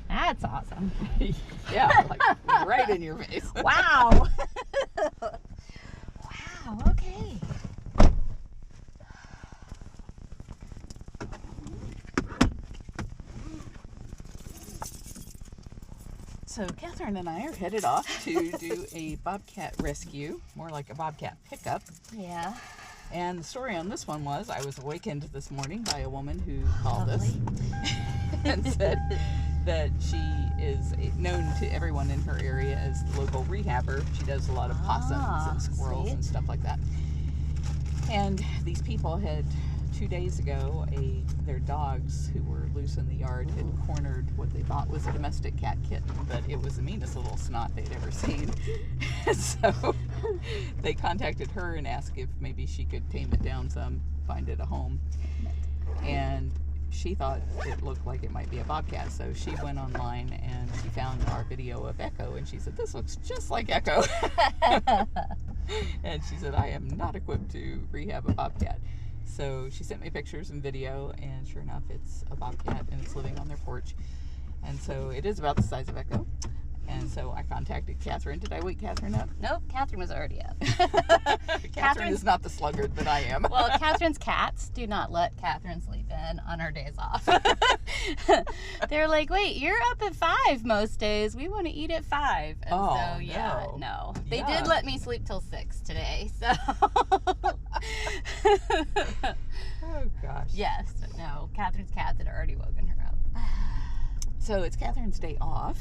That's awesome. Yeah, like right in your face. Wow. Wow, okay. So Catherine and I are headed off to do a bobcat rescue, more like a bobcat pickup. Yeah. And the story on this one was I was awakened this morning by a woman who called us and said that she is known to everyone in her area as the local rehabber. She does a lot of possums and squirrels and stuff like that. And these people had 2 days ago, their dogs who were loose in the yard had cornered what they thought was a domestic cat kitten, but it was the meanest little snot they'd ever seen. So they contacted her and asked if maybe she could tame it down some, find it a home. And she thought it looked like it might be a bobcat, so she went online and she found our video of Echo, and she said, "This looks just like Echo." And she said, "I am not equipped to rehab a bobcat." So she sent me pictures and video, and sure enough, it's a bobcat, and it's living on their porch. And so it is about the size of Echo. And so I contacted Catherine. Did I wake Catherine up? Nope, Catherine was already up. Catherine is not the sluggard that I am. Well, Catherine's cats do not let Catherine sleep in on her days off. They're like, wait, you're up at 5 most days. We want to eat at 5. And so, yeah, no. They did let me sleep till 6 today, so. Oh, gosh. Yes, but no, Catherine's cats had already woken her up. So it's Catherine's day off.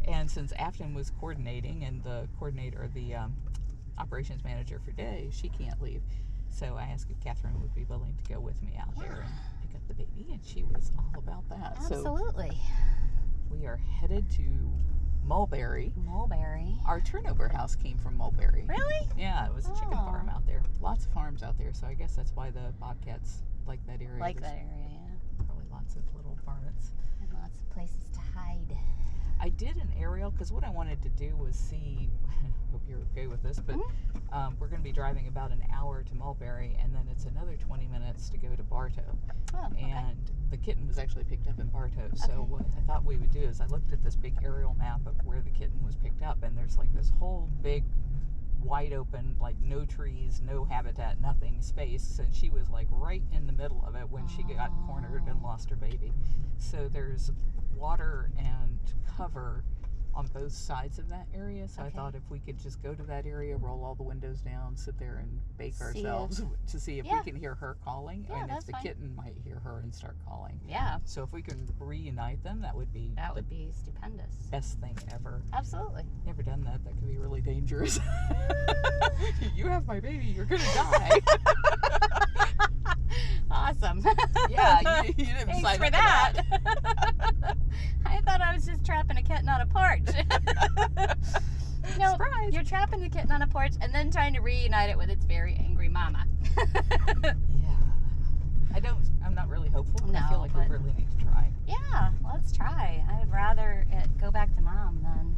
And since Afton was coordinating and the coordinator, the operations manager for day, she can't leave. So I asked if Catherine would be willing to go with me out there and pick up the baby, and she was all about that. Absolutely. So we are headed to Mulberry. Mulberry. Our turnover house came from Mulberry. Really? Yeah, it was a chicken farm out there. Lots of farms out there, so I guess that's why the bobcats like that area. Like that area, yeah. Probably lots of little varmints. And lots of places to hide. I did an aerial because what I wanted to do was see, hope you're okay with this, but we're going to be driving about an hour to Mulberry, and then it's another 20 minutes to go to Bartow. Oh, okay. And the kitten was actually picked up in Bartow. So what I thought we would do is I looked at this big aerial map of where the kitten was picked up, and there's like this whole big wide open, like no trees, no habitat, nothing space, and she was like right in the middle of it when she got cornered and lost her baby. So there's water and cover on both sides of that area, so I thought if we could just go to that area, roll all the windows down, sit there and bake ourselves to see if we can hear her calling, and if the kitten might hear her and start calling. Yeah. So if we can reunite them, that would be stupendous. Best thing ever. Absolutely. Never done that. That could be really dangerous. You have my baby, you're gonna die. Awesome. Yeah, you didn't Thanks sign for up that. I thought I was just trapping a kitten on a porch. No, surprise. You're trapping the kitten on a porch and then trying to reunite it with its very angry mama. Yeah. I'm not really hopeful. No, I feel like we really need to try. Yeah, let's try. I would rather it go back to mom than,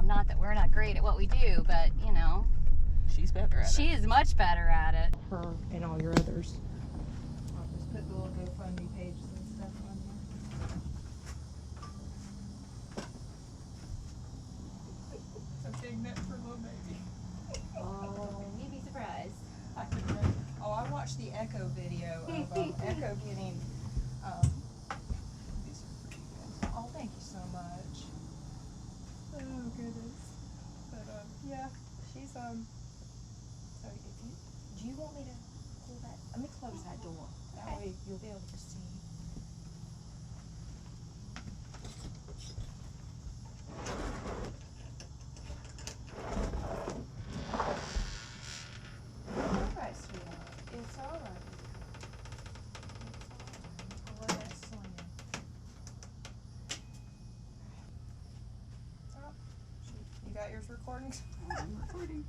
not that we're not great at what we do, but, She's better at it. She is much better at it. Her and all your others. I'll just put the little GoFundMe pages and stuff on there. It's a big net for little baby. Oh, you'd be surprised. I watched the Echo video of Echo getting, these are pretty good. Oh, thank you so much. Oh, goodness. But, yeah, she's, sorry, do you want me to pull that? Let me close that door. That way you'll be able to see. All right, sweetheart. It's all right. I'll let that swing. Oh, shoot. You got yours recording? I'm recording.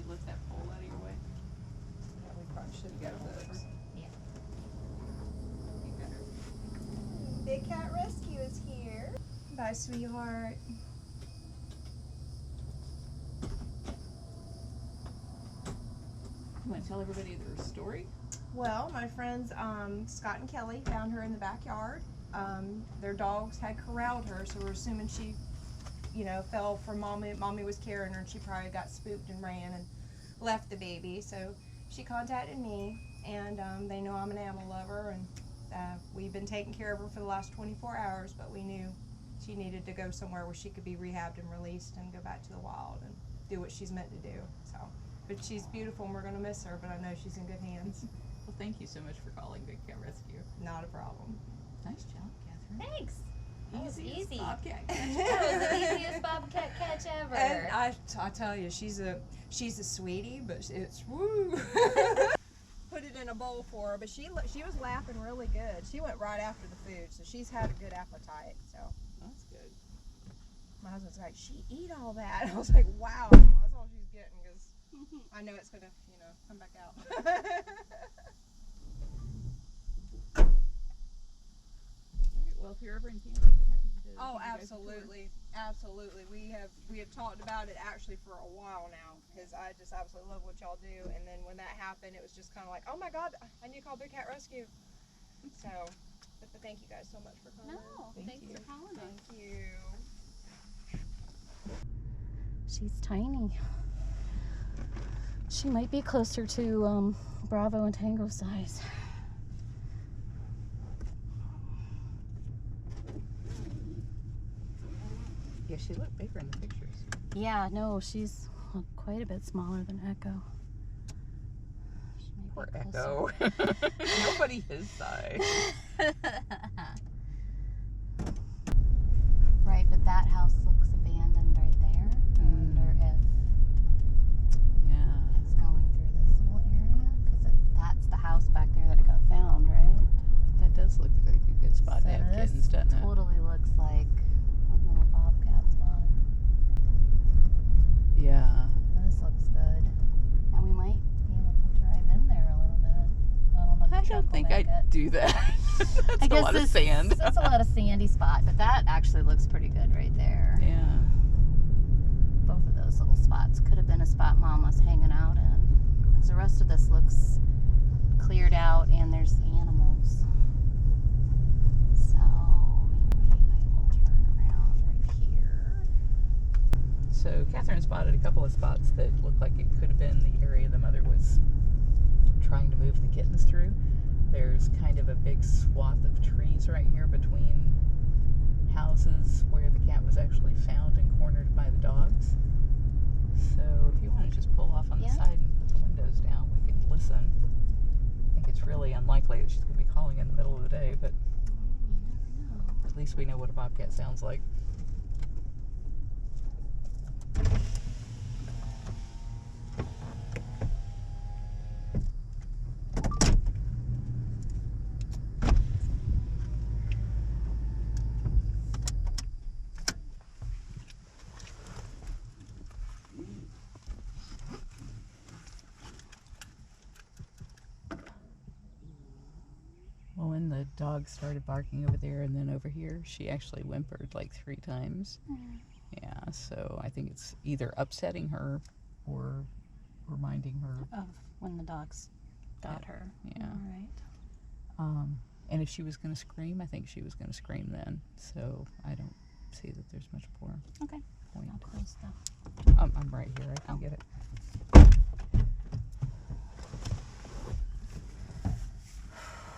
Lift that pole out of your way. Yeah, we probably should have got those. Yeah. You better. Big Cat Rescue is here. Bye, sweetheart. You want to tell everybody their story? Well, my friends Scott and Kelly found her in the backyard. Their dogs had corralled her, so we're assuming she, fell from mommy. Mommy was carrying her, and she probably got spooked and ran and left the baby. So she contacted me, and they know I'm an animal lover, and we've been taking care of her for the last 24 hours, but we knew she needed to go somewhere where she could be rehabbed and released and go back to the wild and do what she's meant to do. So, but she's beautiful, and we're going to miss her, but I know she's in good hands. Well, thank you so much for calling Big Cat Rescue. Not a problem. Nice job, Catherine. Thanks. That was easy. Bobcat That was the easiest bobcat catch ever. And I tell you, she's a sweetie, but it's woo. Put it in a bowl for her, but she was lapping really good. She went right after the food, so she's had a good appetite. So That's good. my husband's like, she eat all that. I was like, wow, well, that's all she's getting, because I know it's gonna, come back out. Well, if you're ever in Kansas, I'm happy to Oh, give you guys a tour. absolutely, absolutely. We have talked about it actually for a while now, because I just absolutely love what y'all do. And then when that happened, it was just kind of like, oh my God, I need to call Big Cat Rescue. So, but thank you guys so much for coming. No, thanks for calling us. Thank you. She's tiny. She might be closer to Bravo and Tango size. Yeah, she looked bigger in the pictures. Yeah, no, she's quite a bit smaller than Echo. She might be Poor closer. Echo. Nobody his size. Right, but that house looks abandoned right there. I wonder if Yeah. it's going through this little area, because that's the house back there that it got found, right? That does look like a good spot to have this kittens, doesn't it? totally looks like a little bobcat spot. Yeah. This looks good. And we might be able to drive in there a little bit. I don't know if the I truck don't will think make I'd it. do that. That's I a guess lot of sand. That's a lot of sandy spot, but that actually looks pretty good right there. Yeah. Both of those little spots could have been a spot Mom was hanging out in. Because the rest of this looks cleared out and there's animals. So maybe I will turn around right here. So Catherine spotted a couple of spots that looked like it could have been the area the mother was trying to move the kittens through. There's kind of a big swath of trees right here between houses where the cat was actually found and cornered by the dogs. So if you want to just pull off on the side and put the windows down, we can listen. I think it's really unlikely that she's going to be calling in the middle of the day, but You never know. at least we know what a bobcat sounds like. Well, when the dog started barking over there and then over here, she actually whimpered like 3 times. Yeah, so I think it's either upsetting her or reminding her. Of when the dogs got her. Yeah. All right. And if she was going to scream, I think she was going to scream then. So I don't see that there's much more Okay. point. I'll close the I'm right here. I can get it.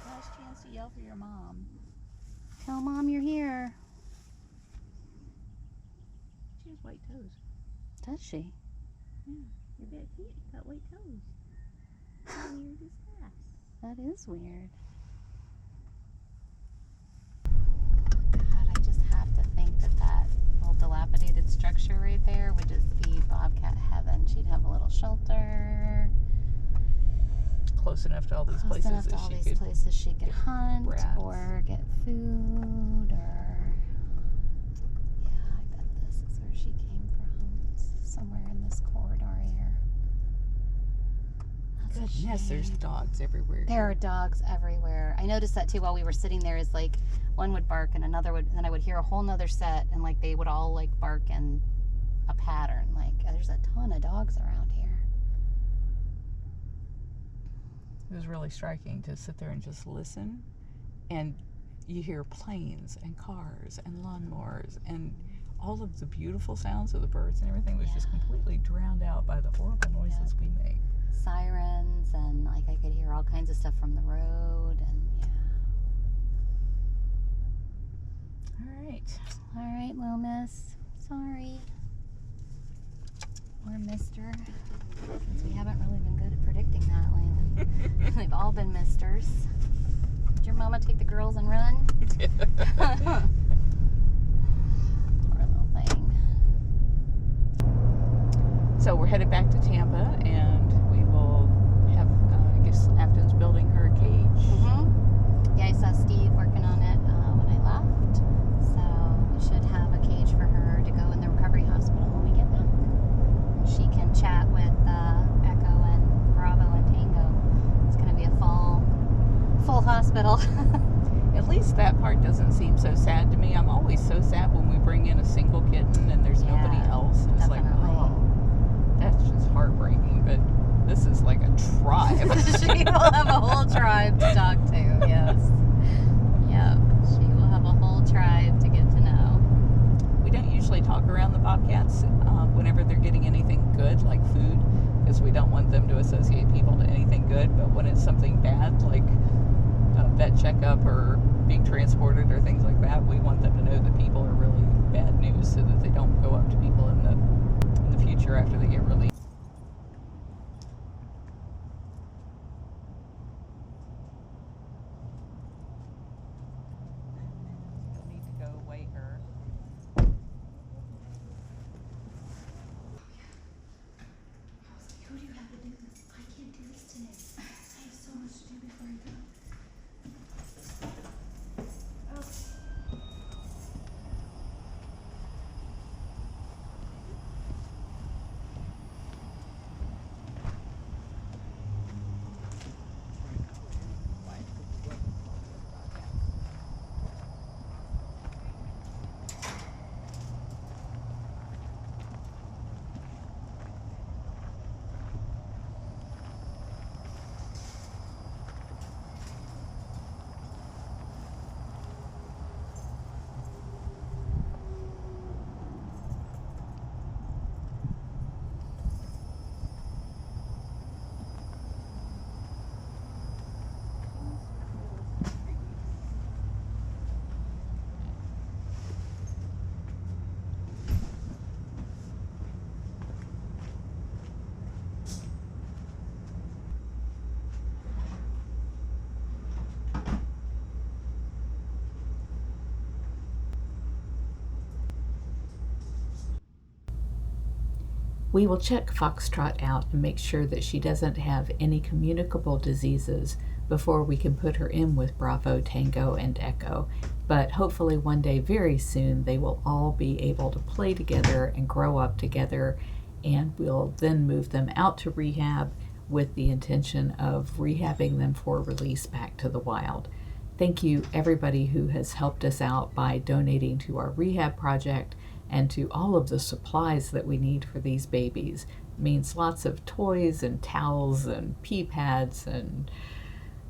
last chance to yell for your mom. Tell Mom you're here. She has white toes. Does she? Yeah, your bad feet got white toes. How weird is that? That is weird. God, I just have to think that little dilapidated structure right there would just be Bobcat heaven. She'd have a little shelter. Close enough to all these Close places enough to that all she these could. places she could hunt rats. or get food or... Yeah, I bet this is where she came from. It's somewhere in this corridor here. That's a Yes, there's shame. dogs everywhere. There are dogs everywhere. I noticed that too while we were sitting there. Is like one would bark and another would, and then I would hear a whole nother set, and like they would all like bark in a pattern. Like there's a ton of dogs around here. It was really striking to sit there and just listen, and you hear planes and cars and lawnmowers and all of the beautiful sounds of the birds, and everything was just completely drowned out by the horrible noises we make. Sirens, and like I could hear all kinds of stuff from the road, and All right, little miss. Sorry. Or mister. Since we haven't really been good at predicting that lately. We've all been misters. Did your mama take the girls and run? Poor little thing. So we're headed back to Tampa, and we will have, I guess, Afton's building her a cage. Yeah, I saw Steve working on it when I left. So we should have a cage for her to go in the recovery hospital when we get back. She can chat with Echo and Bravo and Tango. It's going to be a full hospital. At least that part doesn't seem so sad to me. I'm always so sad when we bring in a single kitten and there's nobody else. And it's definitely. like, oh, that's just heartbreaking. But this is like a tribe. She will have a whole tribe to talk to, yes. Yep, she will have a whole tribe to get to know. We don't usually talk around the Bobcats whenever they're getting anything good, like food, because we don't want them to associate people to anything good. But when it's something bad, like a vet checkup or being transported or things like that, we want them to know that people are really bad news so that they don't go up to people in the future after they get released. You'll need to go weigh her. Who do you have to do this? I can't do this today. I have so much to do before I go. We will check Foxtrot out and make sure that she doesn't have any communicable diseases before we can put her in with Bravo, Tango, and Echo. But hopefully one day very soon they will all be able to play together and grow up together, and we'll then move them out to rehab with the intention of rehabbing them for release back to the wild. Thank you everybody who has helped us out by donating to our rehab project and to all of the supplies that we need for these babies. It means lots of toys and towels and pee pads and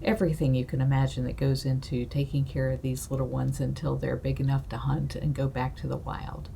everything you can imagine that goes into taking care of these little ones until they're big enough to hunt and go back to the wild.